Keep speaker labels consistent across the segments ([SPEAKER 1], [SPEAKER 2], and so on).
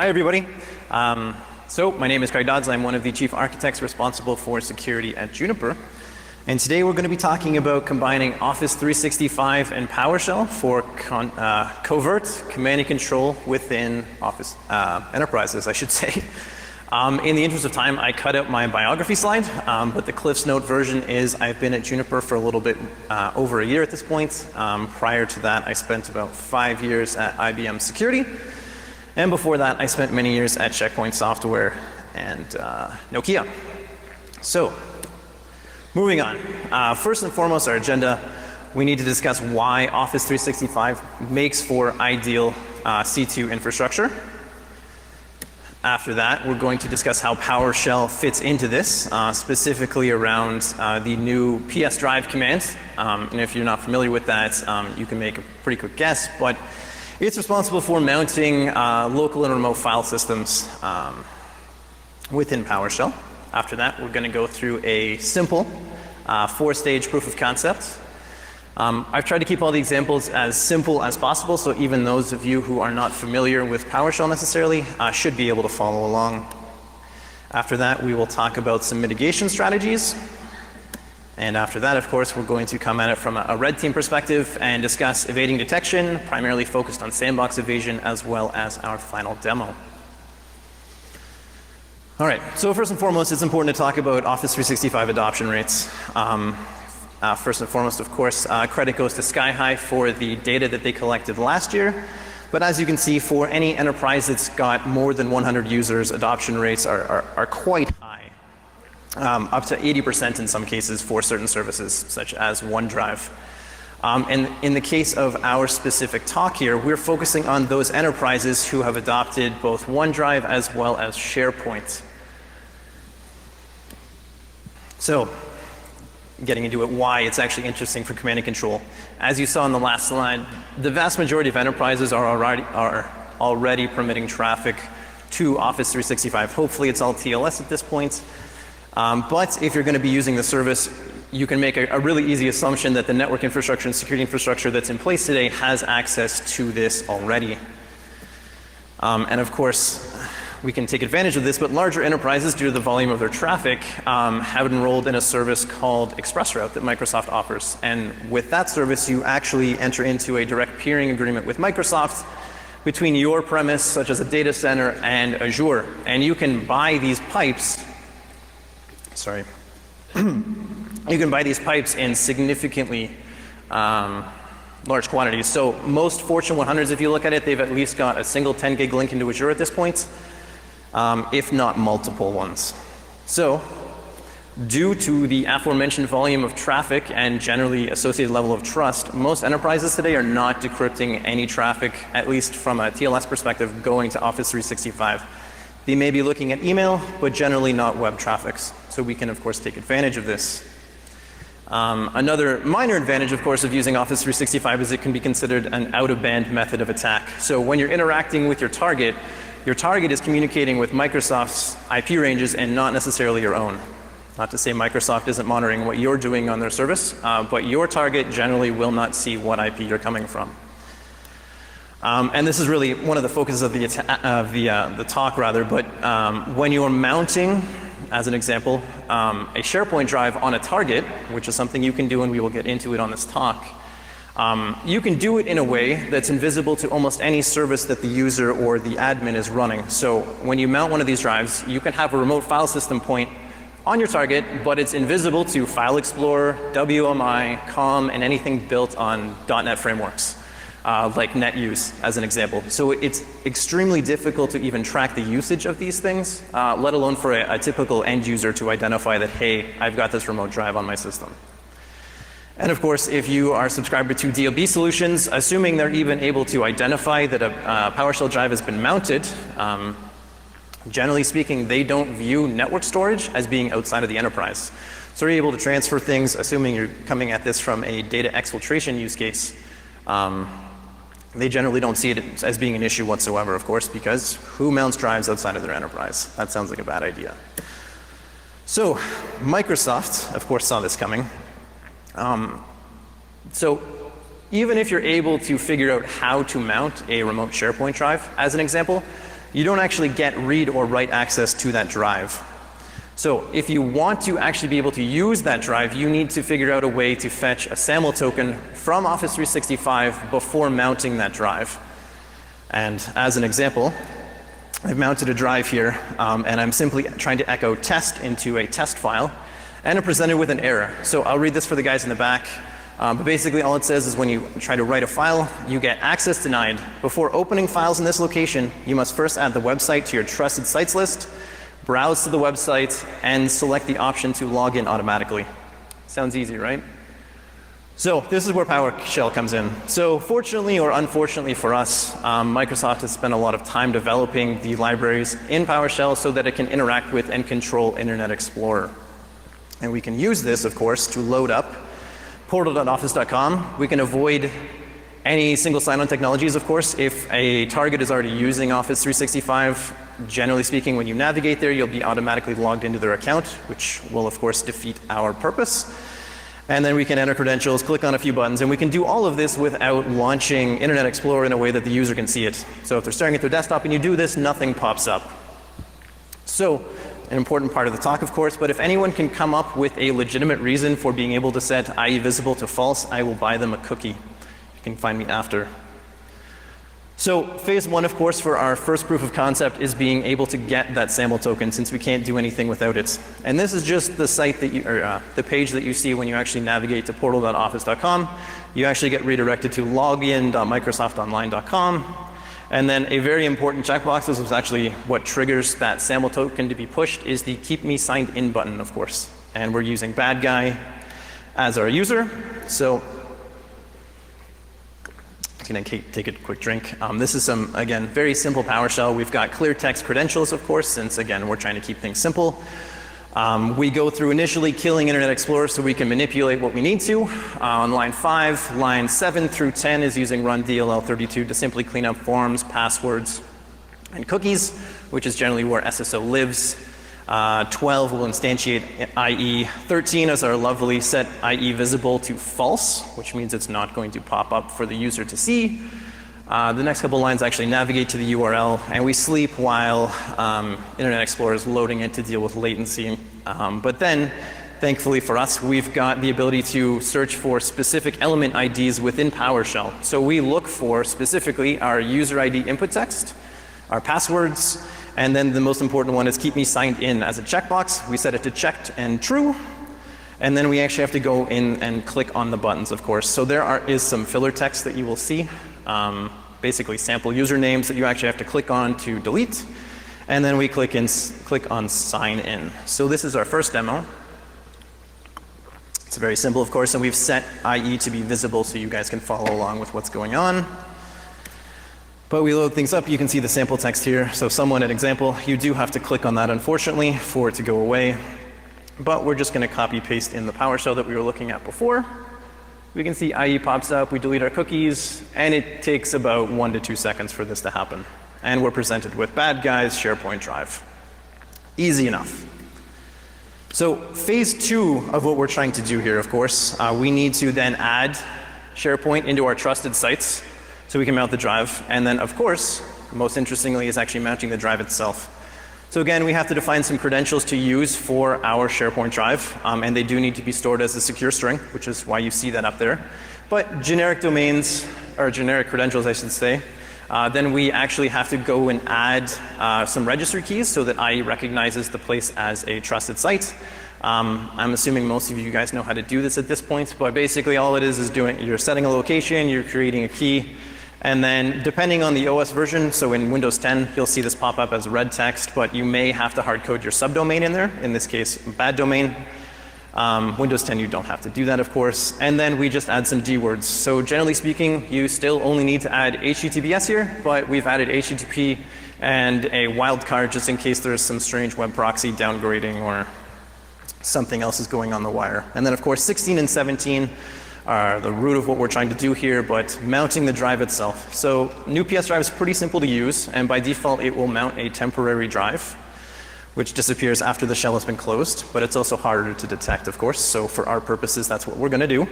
[SPEAKER 1] Hi everybody. So my name is Craig Dodds. I'm one of the chief architects responsible for security at Juniper. And today we're going to be talking about combining Office 365 and PowerShell for covert command and control within Office enterprises, I should say. In the interest of time, I cut out my biography slide, but the Cliff's Note version is I've been at Juniper for a little bit over a year at this point. Prior to that, I spent about 5 years at IBM Security. And before that, I spent many years at Checkpoint Software and Nokia. So, moving on. First and foremost, our agenda, we need to discuss why Office 365 makes for ideal C2 infrastructure. After that, we're going to discuss how PowerShell fits into this, specifically around the new PS drive command. And if you're not familiar with that, you can make a pretty quick guess, but it's responsible for mounting local and remote file systems within PowerShell. After that, we're going to go through a simple 4-stage proof of concept. I've tried to keep all the examples as simple as possible, so even those of you who are not familiar with PowerShell necessarily should be able to follow along. After that, we will talk about some mitigation strategies. And after that, of course, we're going to come at it from a red team perspective and discuss evading detection, primarily focused on sandbox evasion, as well as our final demo. All right, so first and foremost, it's important to talk about Office 365 adoption rates. First and foremost, of course, credit goes to SkyHigh for the data that they collected last year. But as you can see, for any enterprise that's got more than 100 users, adoption rates are quite high. Up to 80% in some cases for certain services, such as OneDrive. And in the case of our specific talk here, we're focusing on those enterprises who have adopted both OneDrive as well as SharePoint. So, getting into it, why it's actually interesting for command and control. As you saw in the last slide, the vast majority of enterprises are already permitting traffic to Office 365. Hopefully it's all TLS at this point. But if you're going to be using the service, you can make a really easy assumption that the network infrastructure and security infrastructure that's in place today has access to this already. And of course, we can take advantage of this, but larger enterprises, due to the volume of their traffic, have enrolled in a service called ExpressRoute that Microsoft offers. And with that service, you actually enter into a direct peering agreement with Microsoft between your premise, such as a data center, and Azure. And you can buy these pipes you can buy these pipes in significantly large quantities. So most Fortune 100s, if you look at it, they've at least got a single 10 gig link into Azure at this point, if not multiple ones. So due to the aforementioned volume of traffic and generally associated level of trust, most enterprises today are not decrypting any traffic, at least from a TLS perspective, going to Office 365. They may be looking at email, but generally not web traffics. So we can, of course, take advantage of this. Another minor advantage, of course, of using Office 365 is it can be considered an out-of-band method of attack. So when you're interacting with your target is communicating with Microsoft's IP ranges and not necessarily your own. Not to say Microsoft isn't monitoring what you're doing on their service, but your target generally will not see what IP you're coming from. And this is really one of the focuses of the talk, rather. But when you're mounting, as an example, a SharePoint drive on a target, which is something you can do, and we will get into it on this talk, you can do it in a way that's invisible to almost any service that the user or the admin is running. So when you mount one of these drives, you can have a remote file system point on your target, but it's invisible to File Explorer, WMI, COM, and anything built on .NET frameworks. Like NetUse, as an example. So it's extremely difficult to even track the usage of these things, let alone for a typical end user to identify that, hey, I've got this remote drive on my system. And of course, if you are subscribed to DLB solutions, assuming they're even able to identify that a PowerShell drive has been mounted, generally speaking, they don't view network storage as being outside of the enterprise. So you're able to transfer things, assuming you're coming at this from a data exfiltration use case. They generally don't see it as being an issue whatsoever, of course, because who mounts drives outside of their enterprise? That sounds like a bad idea. So Microsoft, of course, saw this coming. So even if you're able to figure out how to mount a remote SharePoint drive, as an example, you don't actually get read or write access to that drive. So if you want to actually be able to use that drive, you need to figure out a way to fetch a SAML token from Office 365 before mounting that drive. And as an example, I've mounted a drive here, and I'm simply trying to echo test into a test file, and I'm presented with an error. So I'll read this for the guys in the back. But basically all it says is when you try to write a file, you get access denied. Before opening files in this location, you must first add the website to your trusted sites list, browse to the website, and select the option to log in automatically. Sounds easy, right? So this is where PowerShell comes in. So fortunately or unfortunately for us, Microsoft has spent a lot of time developing the libraries in PowerShell so that it can interact with and control Internet Explorer. And we can use this, of course, to load up portal.office.com. We can avoid any single sign-on technologies, of course. If a target is already using Office 365, generally speaking, when you navigate there, you'll be automatically logged into their account, which will, of course, defeat our purpose. And then we can enter credentials, click on a few buttons, and we can do all of this without launching Internet Explorer in a way that the user can see it. So if they're staring at their desktop and you do this, nothing pops up. So an important part of the talk, of course, but if anyone can come up with a legitimate reason for being able to set IE visible to false, I will buy them a cookie. You can find me after. So phase one, of course, for our first proof of concept is being able to get that SAML token, since we can't do anything without it. And this is just the site that you, or the page that you see when you actually navigate to portal.office.com. You actually get redirected to login.microsoftonline.com. And then a very important checkbox, this is actually what triggers that SAML token to be pushed, is the keep me signed in button, of course. And we're using bad guy as our user. So I'm going to take a quick drink. This is some, again, very simple PowerShell. We've got clear text credentials, of course, since, again, we're trying to keep things simple. We go through initially killing Internet Explorer so we can manipulate what we need to. On line 5, line 7 through 10 is using run DLL32 to simply clean up forms, passwords, and cookies, which is generally where SSO lives. 12 will instantiate IE. 13 is our lovely set IE visible to false, which means it's not going to pop up for the user to see. The next couple lines actually navigate to the URL, and we sleep while Internet Explorer is loading it to deal with latency. But then, thankfully for us, we've got the ability to search for specific element IDs within PowerShell. So we look for specifically our user ID input text, our passwords, and then the most important one is keep me signed in as a checkbox. We set it to checked and true. And then we actually have to go in and click on the buttons, of course. So there is some filler text that you will see. Basically sample usernames that you actually have to click on to delete. And then we click on sign in. So this is our first demo. It's very simple, of course, and we've set IE to be visible so you guys can follow along with what's going on. But we load things up, you can see the sample text here. So someone, an example, you do have to click on that, unfortunately, for it to go away. But we're just going to copy paste in the PowerShell that we were looking at before. We can see IE pops up, we delete our cookies, and it takes about 1 to 2 seconds for this to happen. And we're presented with bad guys SharePoint drive. Easy enough. So phase 2 of what we're trying to do here, of course, we need to then add SharePoint into our trusted sites so we can mount the drive. And then, of course, most interestingly is actually mounting the drive itself. So again, we have to define some credentials to use for our SharePoint drive, and they do need to be stored as a secure string, which is why you see that up there. But generic domains, or generic credentials I should say, then we actually have to go and add some registry keys so that IE recognizes the place as a trusted site. I'm assuming most of you guys know how to do this at this point, but basically all it is you're setting a location, you're creating a key, and then depending on the OS version, so in Windows 10 you'll see this pop up as red text, but you may have to hard code your subdomain in there, in this case bad domain. Windows 10 you don't have to do that, of course. And then we just add some D words. So generally speaking, you still only need to add HTTPS here, but we've added HTTP and a wildcard just in case there's some strange web proxy downgrading or something else is going on the wire. And then of course 16 and 17 are the root of what we're trying to do here, but mounting the drive itself. So new PS drive is pretty simple to use, and by default it will mount a temporary drive. which disappears after the shell has been closed, but it's also harder to detect, of course. So for our purposes, that's what we're going to do.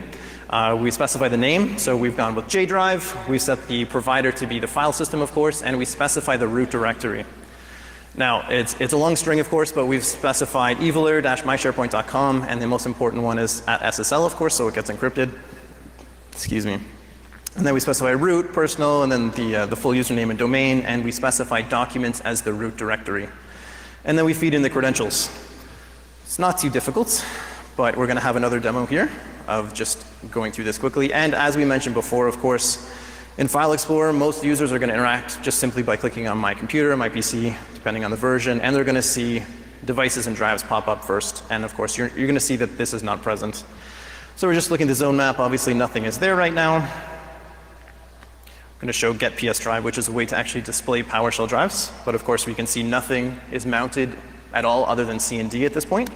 [SPEAKER 1] We specify the name, so we've gone with J drive. We set the provider to be the file system, of course, and we specify the root directory. Now, it's a long string, of course, but we've specified eviler-mysharepoint.com, and the most important one is @SSL, of course, so it gets encrypted. Excuse me. And then we specify root, personal, and then the full username and domain, and we specify documents as the root directory. And then we feed in the credentials. It's not too difficult, but we're going to have another demo here of just going through this quickly. And as we mentioned before, of course, in File Explorer, most users are going to interact just simply by clicking on my computer, my PC, depending on the version, and they're going to see devices and drives pop up first. And of course, you're going to see that this is not present. So we're just looking at the zone map. Obviously, nothing is there right now. I'm going to show get PS drive, which is a way to actually display PowerShell drives. But of course, we can see nothing is mounted at all other than C and D at this point.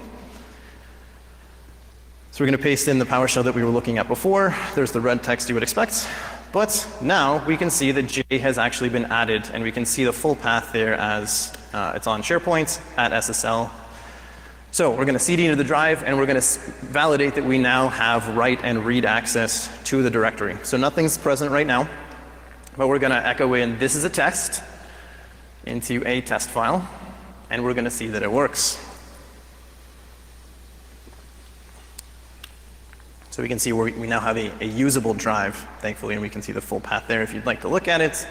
[SPEAKER 1] So we're going to paste in the PowerShell that we were looking at before. There's the red text you would expect. But now we can see that J has actually been added, and we can see the full path there as it's on SharePoint @SSL. So we're going to CD into the drive, and we're going to validate that we now have write and read access to the directory. So nothing's present right now. But we're going to echo in this is a test into a test file, and we're going to see that it works. So we can see we now have a usable drive, thankfully, and we can see the full path there if you'd like to look at it.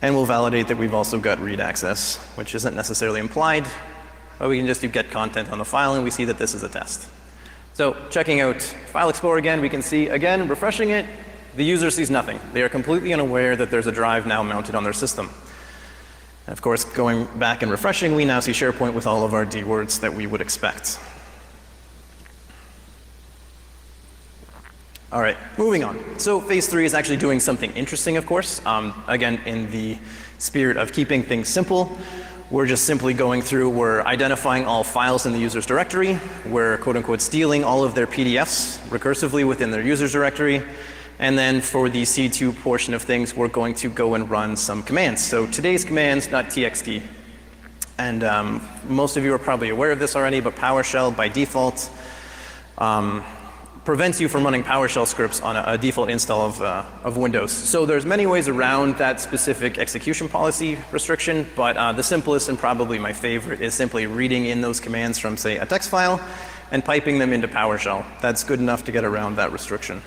[SPEAKER 1] And we'll validate that we've also got read access, which isn't necessarily implied, but we can just do get content on the file, and we see that this is a test. So checking out File Explorer again, we can see, again, refreshing it, the user sees nothing. They are completely unaware that there's a drive now mounted on their system. And of course, going back and refreshing, we now see SharePoint with all of our D words that we would expect. All right, moving on. So phase 3 is actually doing something interesting, of course. Again, in the spirit of keeping things simple, we're just simply going through, we're identifying all files in the user's directory. We're quote unquote stealing all of their PDFs recursively within their user's directory. And then for the C2 portion of things, we're going to go and run some commands. So today's commands.txt. And most of you are probably aware of this already, but PowerShell by default prevents you from running PowerShell scripts on a default install of Windows. So there's many ways around that specific execution policy restriction, but the simplest and probably my favorite is simply reading in those commands from, say, a text file and piping them into PowerShell. That's good enough to get around that restriction.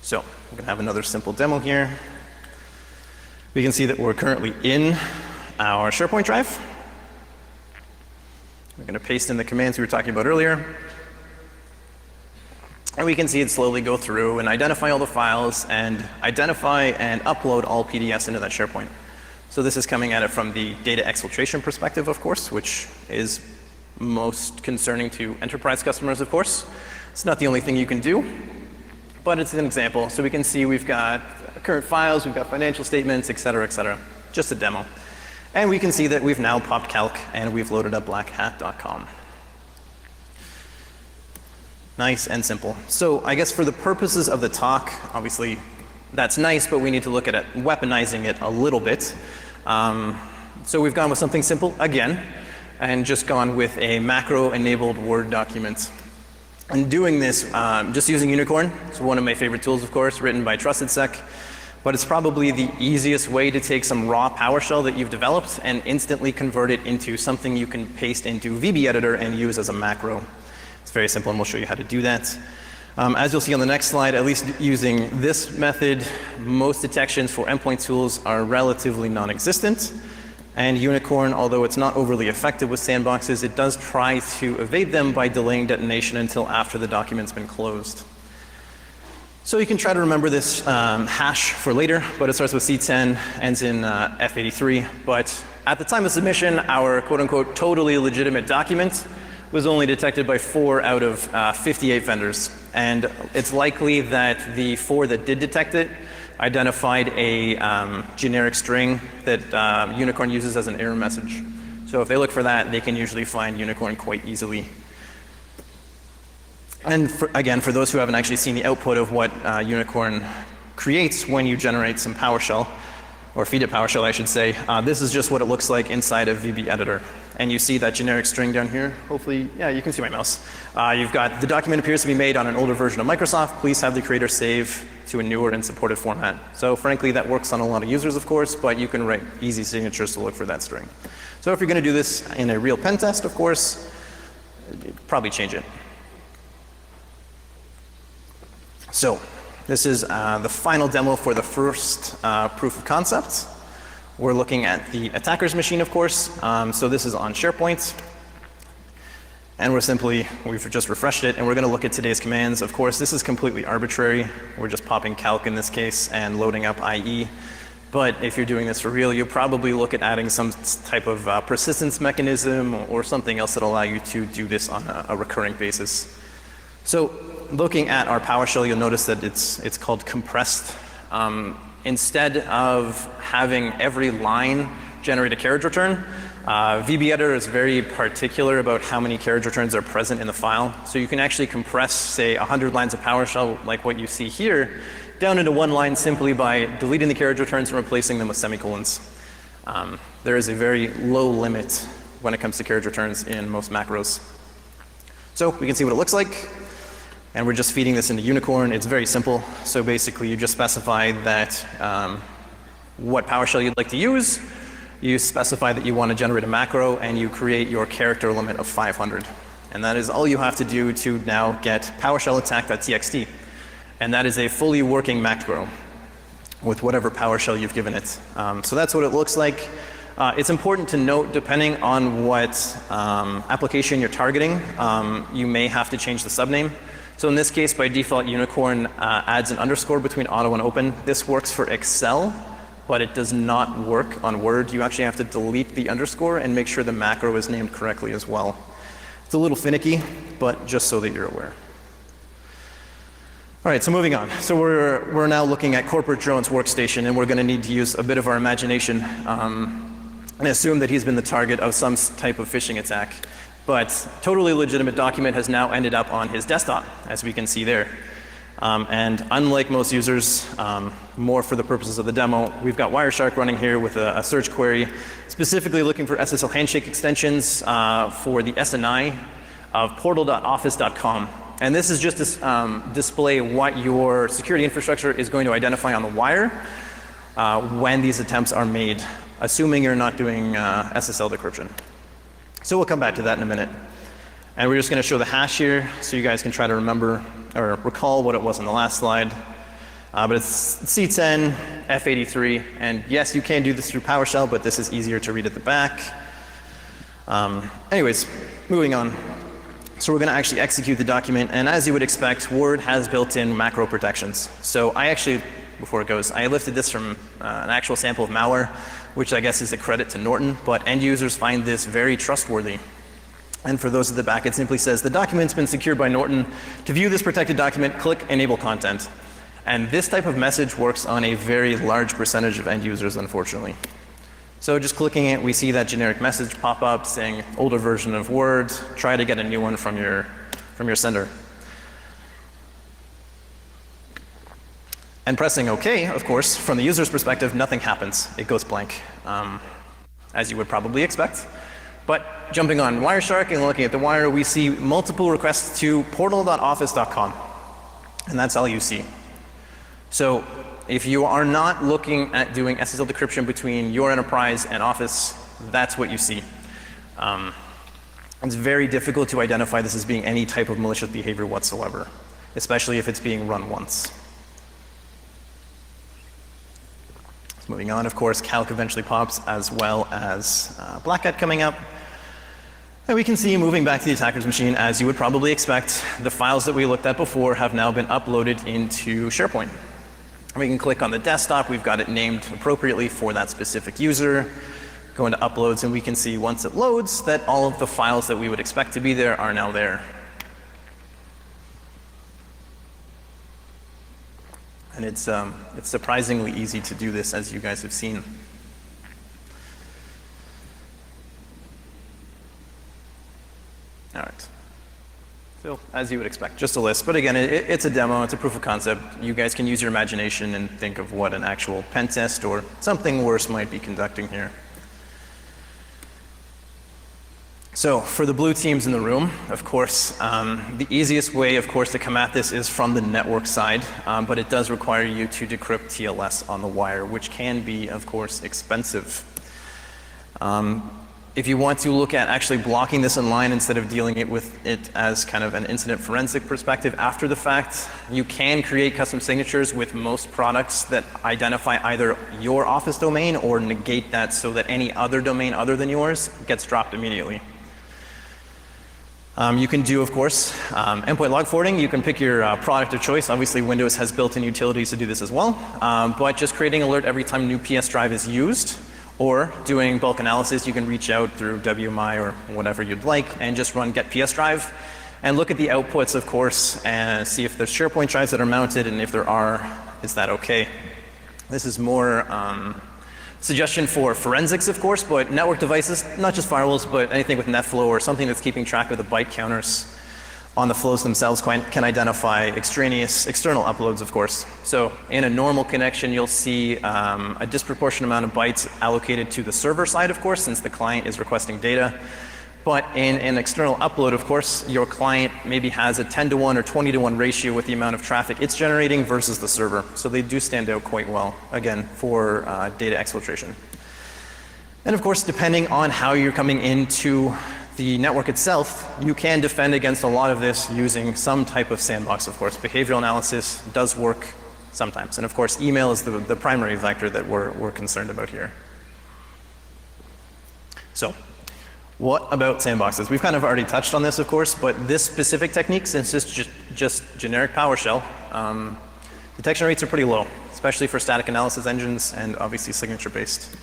[SPEAKER 1] So we're going to have another simple demo here. We can see that we're currently in our SharePoint drive. We're going to paste in the commands we were talking about earlier. And we can see it slowly go through and identify all the files and identify and upload all PDFs into that SharePoint. So this is coming at it from the data exfiltration perspective, of course, which is most concerning to enterprise customers, of course. It's not the only thing you can do, but it's an example. So we can see we've got current files, we've got financial statements, et cetera, just a demo. And we can see that we've now popped calc and we've loaded up blackhat.com. Nice and simple. So I guess for the purposes of the talk, obviously that's nice, but we need to look at it, weaponizing it a little bit. So we've gone with something simple again, and just gone with a macro-enabled Word document. And doing this, just using Unicorn, it's one of my favorite tools, of course, written by TrustedSec, but it's probably the easiest way to take some raw PowerShell that you've developed and instantly convert it into something you can paste into VB Editor and use as a macro. It's very simple, and we'll show you how to do that. As you'll see on the next slide, at least using this method, most detections for endpoint tools are relatively non-existent. And Unicorn, although it's not overly effective with sandboxes, it does try to evade them by delaying detonation until after the document's been closed. So you can try to remember this hash for later, but it starts with C10, ends in F83. But at the time of submission, our quote-unquote totally legitimate document was only detected by 4 out of 58 vendors. And it's likely that the 4 that did detect it identified a generic string that Unicorn uses as an error message. So if they look for that, they can usually find Unicorn quite easily. And again, for those who haven't actually seen the output of what Unicorn creates when you generate some PowerShell, or feed it PowerShell, I should say. This is just what it looks like inside of VB Editor. And you see that generic string down here. Hopefully, yeah, you can see my mouse. You've got the document appears to be made on an older version of Microsoft. Please have the creator save to a newer and supported format. So frankly, that works on a lot of users, of course, but you can write easy signatures to look for that string. So if you're going to do this in a real pen test, of course, probably change it. So this is the final demo for the first proof of concept. We're looking at the attacker's machine, of course. So this is on SharePoint. And we've just refreshed it, and we're going to look at today's commands. Of course, this is completely arbitrary. We're just popping calc in this case and loading up IE. But if you're doing this for real, you'll probably look at adding some type of persistence mechanism or something else that'll allow you to do this on a recurring basis. So looking at our PowerShell, you'll notice that it's called compressed. Instead of having every line generate a carriage return, VB Editor is very particular about how many carriage returns are present in the file. So you can actually compress, say, 100 lines of PowerShell, like what you see here, down into one line simply by deleting the carriage returns and replacing them with semicolons. There is a very low limit when it comes to carriage returns in most macros. So we can see what it looks like. And we're just feeding this into Unicorn. It's very simple. So basically you just specify that what PowerShell you'd like to use. You specify that you want to generate a macro, and you create your character limit of 500. And that is all you have to do to now get PowerShell attack.txt. And that is a fully working macro with whatever PowerShell you've given it. So that's what it looks like. It's important to note, depending on what application you're targeting, you may have to change the subname. So in this case, by default, Unicorn adds an underscore between auto and open. This works for Excel, but it does not work on Word. You actually have to delete the underscore and make sure the macro is named correctly as well. It's a little finicky, but just so that you're aware. All right, so moving on. So we're now looking at corporate drone's workstation, and we're going to need to use a bit of our imagination and assume that he's been the target of some type of phishing attack. But totally legitimate document has now ended up on his desktop, as we can see there. And unlike most users, more for the purposes of the demo, we've got Wireshark running here with a search query, specifically looking for SSL handshake extensions for the SNI of portal.office.com. And this is just to display what your security infrastructure is going to identify on the wire when these attempts are made, assuming you're not doing SSL decryption. So we'll come back to that in a minute. And we're just going to show the hash here so you guys can try to remember or recall what it was on the last slide. But it's C10, F83, and yes, you can do this through PowerShell, but this is easier to read at the back. Anyways, moving on. So we're going to actually execute the document, and as you would expect, Word has built-in macro protections. So I actually, before it goes, I lifted this from an actual sample of malware, which I guess is a credit to Norton, but end users find this very trustworthy. And for those at the back, it simply says, the document's been secured by Norton. To view this protected document, click Enable Content. And this type of message works on a very large percentage of end users, unfortunately. So just clicking it, we see that generic message pop up saying older version of Word, try to get a new one from your sender. And pressing OK, of course, from the user's perspective, nothing happens. It goes blank, as you would probably expect. But jumping on Wireshark and looking at the wire, we see multiple requests to portal.office.com. And that's all you see. So if you are not looking at doing SSL decryption between your enterprise and Office, that's what you see. It's very difficult to identify this as being any type of malicious behavior whatsoever, especially if it's being run once. Moving on, of course, calc eventually pops, as well as Black Hat coming up. And we can see, moving back to the attacker's machine, as you would probably expect, the files that we looked at before have now been uploaded into SharePoint. We can click on the desktop. We've got it named appropriately for that specific user. Go into uploads, and we can see once it loads that all of the files that we would expect to be there are now there. And it's surprisingly easy to do this, as you guys have seen. All right. So, as you would expect, just a list. But again, it's a demo, it's a proof of concept. You guys can use your imagination and think of what an actual pen test or something worse might be conducting here. So, for the blue teams in the room, of course, the easiest way, of course, to come at this is from the network side, but it does require you to decrypt TLS on the wire, which can be, of course, expensive. If you want to look at actually blocking this in line instead of dealing with it as kind of an incident forensic perspective after the fact, you can create custom signatures with most products that identify either your Office domain or negate that so that any other domain other than yours gets dropped immediately. You can do, of course, endpoint log forwarding. You can pick your product of choice. Obviously, Windows has built-in utilities to do this as well, but just creating an alert every time a new PS drive is used, or doing bulk analysis, you can reach out through WMI or whatever you'd like and just run get PS drive and look at the outputs, of course, and see if there's SharePoint drives that are mounted, and if there are, is that okay? This is more suggestion for forensics, of course, but network devices, not just firewalls, but anything with NetFlow or something that's keeping track of the byte counters on the flows themselves can identify extraneous external uploads, of course. So in a normal connection, you'll see a disproportionate amount of bytes allocated to the server side, of course, since the client is requesting data. But in an external upload, of course, your client maybe has a 10-to-1 or 20-to-1 ratio with the amount of traffic it's generating versus the server. So they do stand out quite well, again, for data exfiltration. And of course, depending on how you're coming into the network itself, you can defend against a lot of this using some type of sandbox, of course. Behavioral analysis does work sometimes. And of course, email is the primary vector that we're concerned about here. So, what about sandboxes? We've kind of already touched on this, of course, but this specific technique, since it's just generic PowerShell, detection rates are pretty low, especially for static analysis engines and obviously signature-based.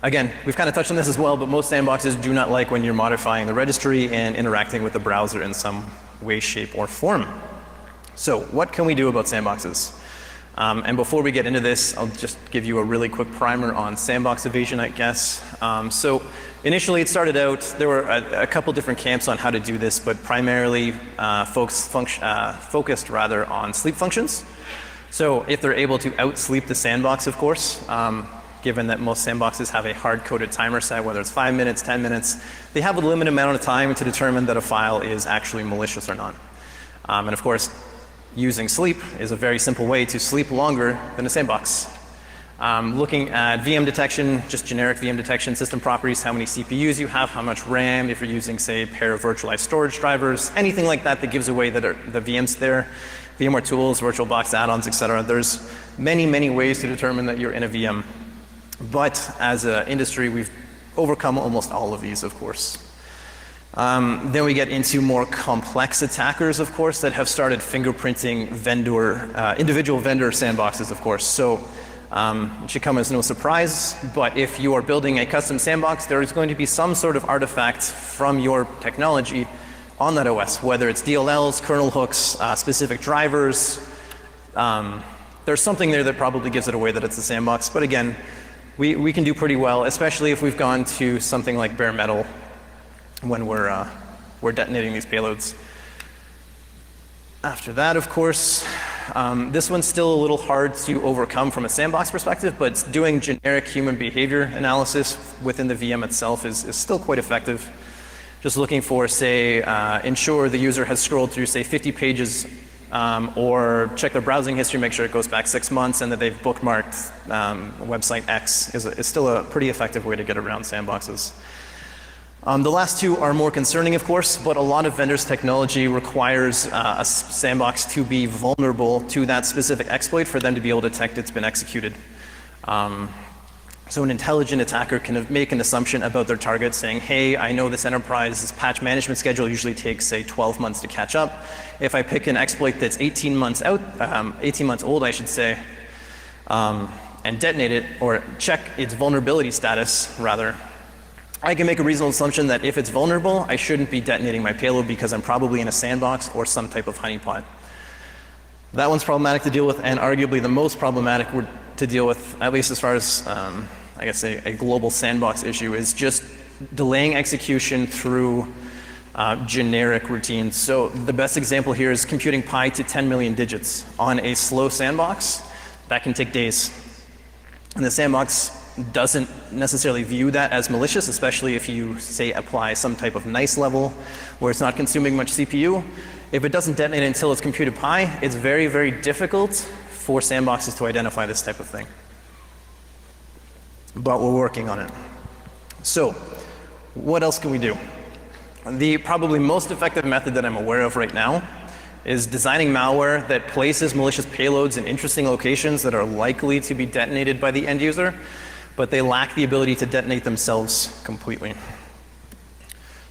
[SPEAKER 1] Again, we've kind of touched on this as well, but most sandboxes do not like when you're modifying the registry and interacting with the browser in some way, shape, or form. So what can we do about sandboxes? And before we get into this, I'll just give you a really quick primer on sandbox evasion, I guess. So initially it started out, there were a couple different camps on how to do this, but primarily focused rather on sleep functions. So if they're able to outsleep the sandbox, of course, given that most sandboxes have a hard-coded timer set, whether it's 5 minutes, 10 minutes, they have a limited amount of time to determine that a file is actually malicious or not. And of course, using sleep is a very simple way to sleep longer than a sandbox. Looking at VM detection, just generic VM detection, system properties, how many CPUs you have, how much RAM, if you're using, say, a pair of virtualized storage drivers, anything like that that gives away that the VM's there, VMware tools, VirtualBox add-ons, etc. There's many, many ways to determine that you're in a VM. But as an industry, we've overcome almost all of these, of course. Then we get into more complex attackers, of course, that have started fingerprinting individual vendor sandboxes, of course. So it should come as no surprise, but if you are building a custom sandbox, there is going to be some sort of artifact from your technology on that OS, whether it's DLLs, kernel hooks, specific drivers. There's something there that probably gives it away that it's a sandbox, but again, we can do pretty well, especially if we've gone to something like bare metal when we're detonating these payloads. After that, of course, this one's still a little hard to overcome from a sandbox perspective, but doing generic human behavior analysis within the VM itself is still quite effective. Just looking for, say, ensure the user has scrolled through, say, 50 pages, or check their browsing history, make sure it goes back 6 months, and that they've bookmarked website X is still a pretty effective way to get around sandboxes. The last two are more concerning, of course, but a lot of vendors' technology requires a sandbox to be vulnerable to that specific exploit for them to be able to detect it's been executed. So an intelligent attacker can make an assumption about their target, saying, hey, I know this enterprise's patch management schedule usually takes, say, 12 months to catch up. If I pick an exploit that's 18 months old, I should say, and detonate it, or check its vulnerability status, rather, I can make a reasonable assumption that if it's vulnerable, I shouldn't be detonating my payload because I'm probably in a sandbox or some type of honeypot. That one's problematic to deal with, and arguably the most problematic to deal with, at least as far as I guess a global sandbox issue, is just delaying execution through generic routines. So the best example here is computing pi to 10 million digits on a slow sandbox. That can take days. And the sandbox doesn't necessarily view that as malicious, especially if you, say, apply some type of nice level where it's not consuming much CPU. If it doesn't detonate until it's computed pi, it's very, very difficult for sandboxes to identify this type of thing. But we're working on it. So, what else can we do? The probably most effective method that I'm aware of right now is designing malware that places malicious payloads in interesting locations that are likely to be detonated by the end user, but they lack the ability to detonate themselves completely.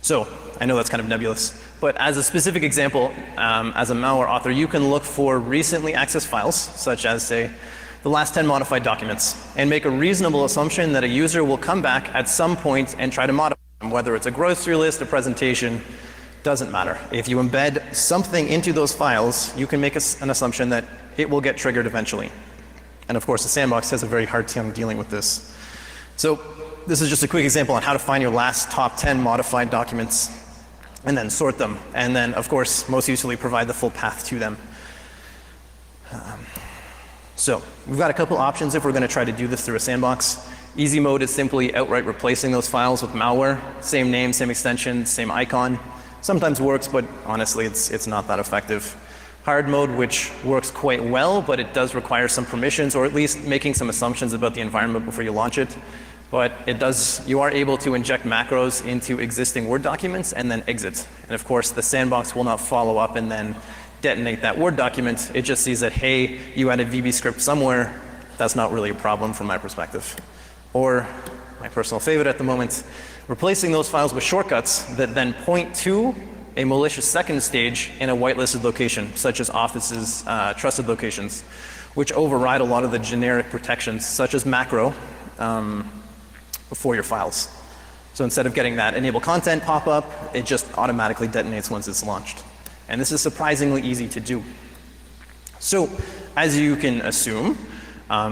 [SPEAKER 1] So, I know that's kind of nebulous, but as a specific example, as a malware author, you can look for recently accessed files, such as, say, the last 10 modified documents, and make a reasonable assumption that a user will come back at some point and try to modify them, whether it's a grocery list, a presentation, doesn't matter. If you embed something into those files, you can make an assumption that it will get triggered eventually. And of course, the sandbox has a very hard time dealing with this. So this is just a quick example on how to find your last top 10 modified documents and then sort them. And then, of course, most usefully provide the full path to them. So we've got a couple options if we're going to try to do this through a sandbox. Easy mode is simply outright replacing those files with malware. Same name, same extension, same icon. Sometimes works, but honestly it's not that effective. Hard mode, which works quite well, but it does require some permissions, or at least making some assumptions about the environment before you launch it. But you are able to inject macros into existing Word documents and then exit. And of course, the sandbox will not follow up and then detonate that Word document. It just sees that, hey, you added VB script somewhere. That's not really a problem from my perspective. Or, my personal favorite at the moment, replacing those files with shortcuts that then point to a malicious second stage in a whitelisted location, such as Office's trusted locations, which override a lot of the generic protections, such as macro, for your files. So instead of getting that enable content pop-up, it just automatically detonates once it's launched. And this is surprisingly easy to do. So, as you can assume,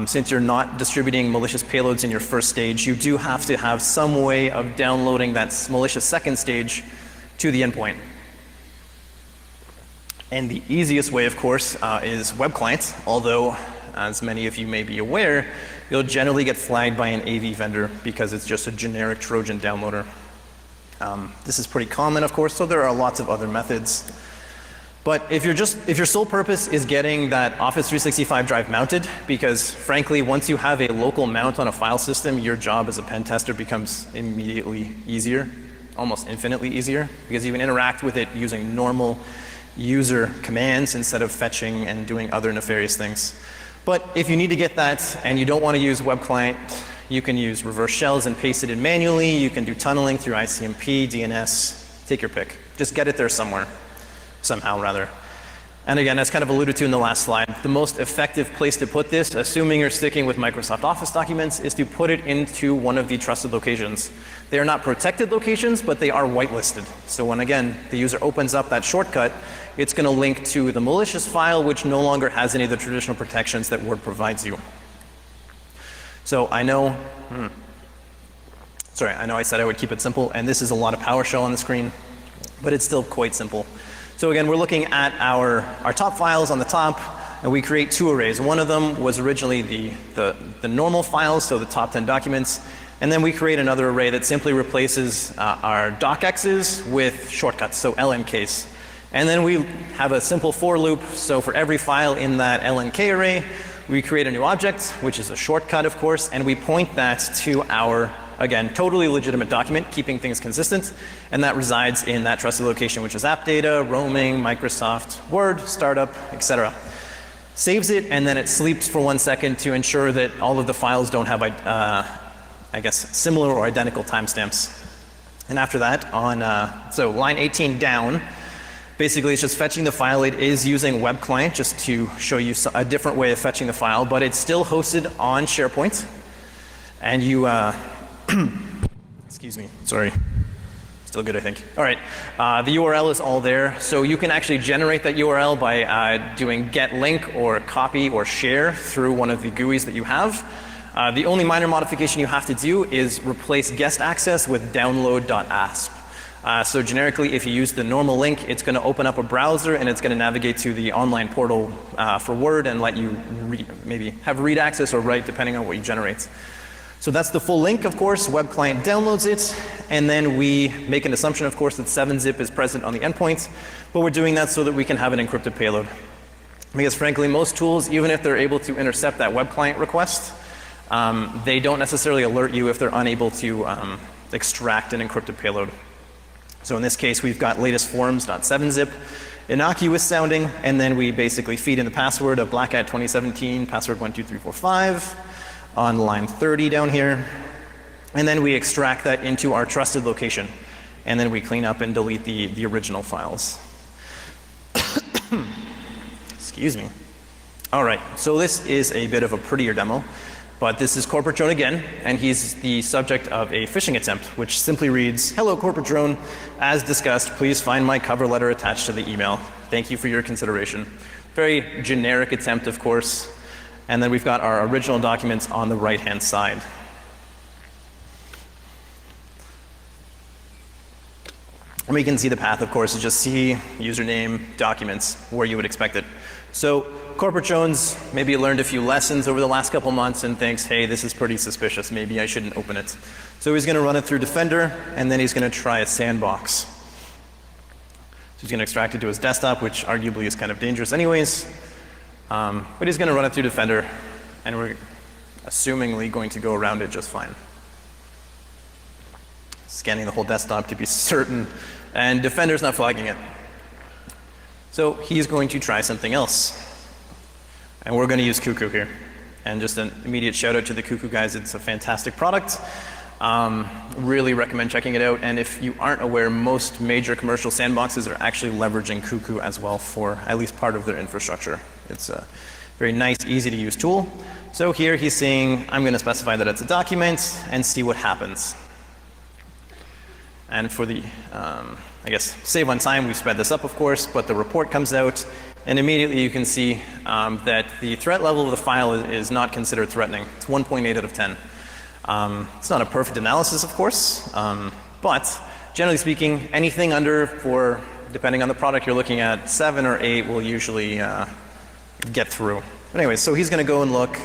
[SPEAKER 1] since you're not distributing malicious payloads in your first stage, you do have to have some way of downloading that malicious second stage to the endpoint. And the easiest way, of course, is web client, although, as many of you may be aware, you'll generally get flagged by an AV vendor because it's just a generic Trojan downloader. This is pretty common, of course, so there are lots of other methods. But if your sole purpose is getting that Office 365 drive mounted, because frankly, once you have a local mount on a file system, your job as a pen tester becomes immediately easier, almost infinitely easier, because you can interact with it using normal user commands instead of fetching and doing other nefarious things. But if you need to get that and you don't want to use web client, you can use reverse shells and paste it in manually. You can do tunneling through ICMP, DNS, take your pick. Just get it there somewhere. Somehow rather. And again, as kind of alluded to in the last slide, the most effective place to put this, assuming you're sticking with Microsoft Office documents, is to put it into one of the trusted locations. They are not protected locations, but they are whitelisted. So when again, the user opens up that shortcut, it's going to link to the malicious file, which no longer has any of the traditional protections that Word provides you. So I know, I know I said I would keep it simple, and this is a lot of PowerShell on the screen, but it's still quite simple. So again, we're looking at our top files on the top, and we create two arrays. One of them was originally the normal files, so the top 10 documents, and then we create another array that simply replaces our docx's with shortcuts, so LNKs. And then we have a simple for loop, so for every file in that LNK array, we create a new object, which is a shortcut, of course, and we point that to our, again, totally legitimate document, keeping things consistent, and that resides in that trusted location, which is app data, roaming, Microsoft Word, startup, etc. Saves it, and then it sleeps for 1 second to ensure that all of the files don't have, I guess, similar or identical timestamps. And after that, on so line 18 down, basically it's just fetching the file. It is using web client just to show you a different way of fetching the file, but it's still hosted on SharePoint, and you excuse me, sorry. Still good, I think. All right, the URL is all there. So you can actually generate that URL by doing get link or copy or share through one of the GUIs that you have. The only minor modification you have to do is replace guest access with download.asp. So generically, if you use the normal link, it's going to open up a browser and it's going to navigate to the online portal for Word and let you maybe have read access or write depending on what you generate. So that's the full link, of course. Web client downloads it, and then we make an assumption, of course, that 7-zip is present on the endpoint, but we're doing that so that we can have an encrypted payload. Because frankly, most tools, even if they're able to intercept that web client request, they don't necessarily alert you if they're unable to extract an encrypted payload. So in this case, we've got latest forums.7zip, innocuous sounding, and then we basically feed in the password of Blackhat 2017, password 12345, on line 30 down here, and then we extract that into our trusted location, and then we clean up and delete the original files. Excuse me. All right, so this is a bit of a prettier demo. But this is Corporate Drone again, and he's the subject of a phishing attempt, which simply reads, "Hello, Corporate Drone. As discussed, please find my cover letter attached to the email. Thank you for your consideration." Very generic attempt, of course. And then we've got our original documents on the right-hand side. And we can see the path, of course, is just C, username, documents, where you would expect it. So Corporate Jones maybe learned a few lessons over the last couple months and thinks, hey, this is pretty suspicious. Maybe I shouldn't open it. So he's going to run it through Defender, and then he's going to try a sandbox. So he's going to extract it to his desktop, which arguably is kind of dangerous anyways. But he's going to run it through Defender, and we're assumingly going to go around it just fine. Scanning the whole desktop to be certain, and Defender's not flagging it. So he's going to try something else. And we're going to use Cuckoo here. And just an immediate shout out to the Cuckoo guys. It's a fantastic product. Really recommend checking it out. And if you aren't aware, most major commercial sandboxes are actually leveraging Cuckoo as well for at least part of their infrastructure. It's a very nice, easy to use tool. So here he's saying, I'm going to specify that it's a document and see what happens. And for the, I guess, save on time, we've sped this up, of course, but the report comes out, and immediately you can see that the threat level of the file is not considered threatening. It's 1.8 out of 10. It's not a perfect analysis, of course, but generally speaking, anything under, for depending on the product you're looking at, 7 or 8 will usually get through. But anyways, so he's going to go and look.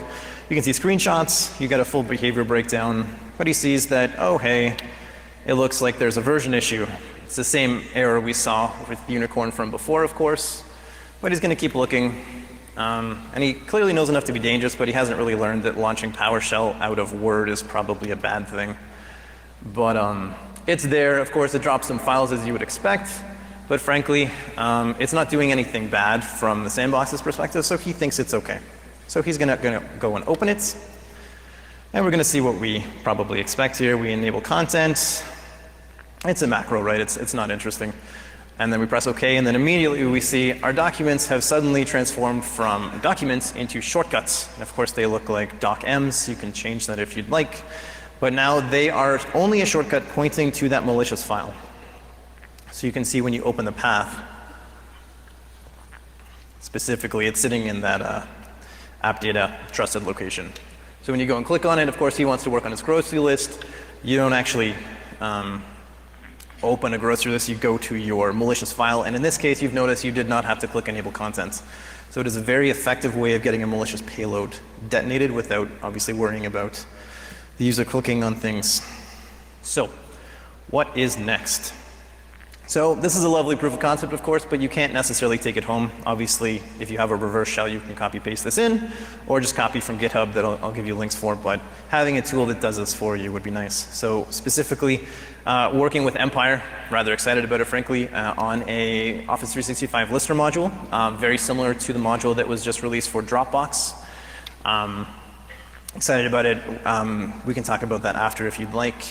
[SPEAKER 1] You can see screenshots. You get a full behavior breakdown, but he sees that, oh hey, it looks like there's a version issue. It's the same error we saw with Unicorn from before, of course. But he's going to keep looking. And he clearly knows enough to be dangerous, but he hasn't really learned that launching PowerShell out of Word is probably a bad thing. But it's there. Of course, it drops some files as you would expect. But frankly, it's not doing anything bad from the sandbox's perspective, so he thinks it's okay. So he's going to go and open it. And we're going to see what we probably expect here. We enable content. It's a macro, right? It's not interesting. And then we press OK, and then immediately we see our documents have suddenly transformed from documents into shortcuts. And of course, they look like docms. You can change that if you'd like. But now they are only a shortcut pointing to that malicious file. So you can see when you open the path, specifically, it's sitting in that app data trusted location. So when you go and click on it, of course, he wants to work on his grocery list. You don't actually open a grocery list, you go to your malicious file. And in this case, you've noticed you did not have to click enable contents. So it is a very effective way of getting a malicious payload detonated without obviously worrying about the user clicking on things. So what is next? So this is a lovely proof of concept, of course, but you can't necessarily take it home. Obviously, if you have a reverse shell, you can copy paste this in, or just copy from GitHub that I'll give you links for, but having a tool that does this for you would be nice. So specifically, working with Empire, rather excited about it, frankly, on a Office 365 lister module, very similar to the module that was just released for Dropbox. Excited about it. We can talk about that after if you'd like.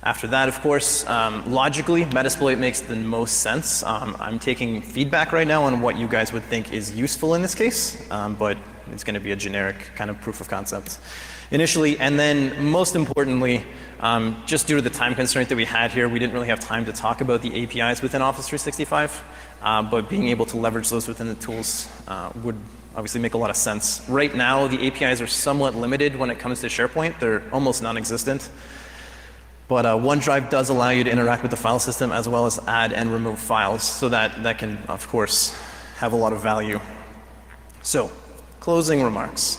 [SPEAKER 1] After that, of course, logically, Metasploit makes the most sense. I'm taking feedback right now on what you guys would think is useful in this case, but it's going to be a generic kind of proof of concept initially. And then most importantly, just due to the time constraint that we had here, we didn't really have time to talk about the APIs within Office 365, but being able to leverage those within the tools would obviously make a lot of sense. Right now, the APIs are somewhat limited when it comes to SharePoint. They're almost non-existent. But OneDrive does allow you to interact with the file system as well as add and remove files, so that can, of course, have a lot of value. So, closing remarks.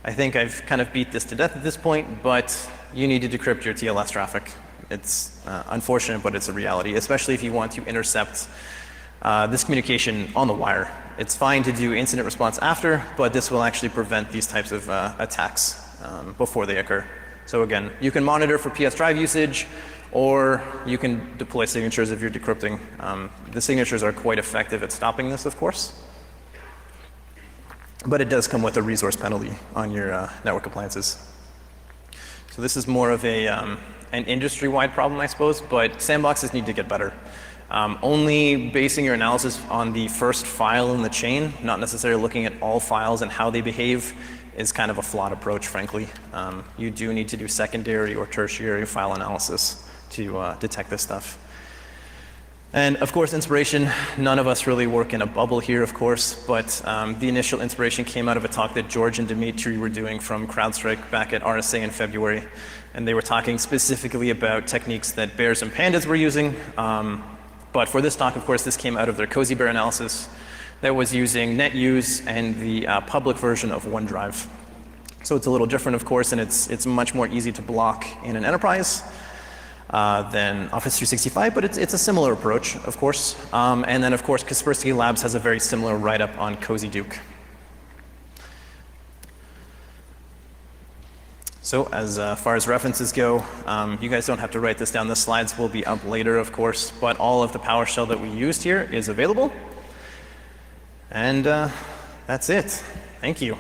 [SPEAKER 1] I think I've kind of beat this to death at this point, but you need to decrypt your TLS traffic. It's unfortunate, but it's a reality, especially if you want to intercept this communication on the wire. It's fine to do incident response after, but this will actually prevent these types of attacks before they occur. So again, you can monitor for PS drive usage, or you can deploy signatures if you're decrypting. The signatures are quite effective at stopping this, of course. But it does come with a resource penalty on your network appliances. So this is more of an industry-wide problem, I suppose, but sandboxes need to get better. Only basing your analysis on the first file in the chain, not necessarily looking at all files and how they behave, is kind of a flawed approach, frankly. You do need to do secondary or tertiary file analysis to detect this stuff. And of course, inspiration, none of us really work in a bubble here, of course, but the initial inspiration came out of a talk that George and Dimitri were doing from CrowdStrike back at RSA in February. And they were talking specifically about techniques that bears and pandas were using. But for this talk, of course, this came out of their Cozy Bear analysis that was using NetUse and the public version of OneDrive. So it's a little different, of course, and it's much more easy to block in an enterprise than Office 365, but it's a similar approach, of course. And then, of course, Kaspersky Labs has a very similar write-up on Cozy Duke. So as far as references go, you guys don't have to write this down. The slides will be up later, of course, but all of the PowerShell that we used here is available. And that's it. Thank you.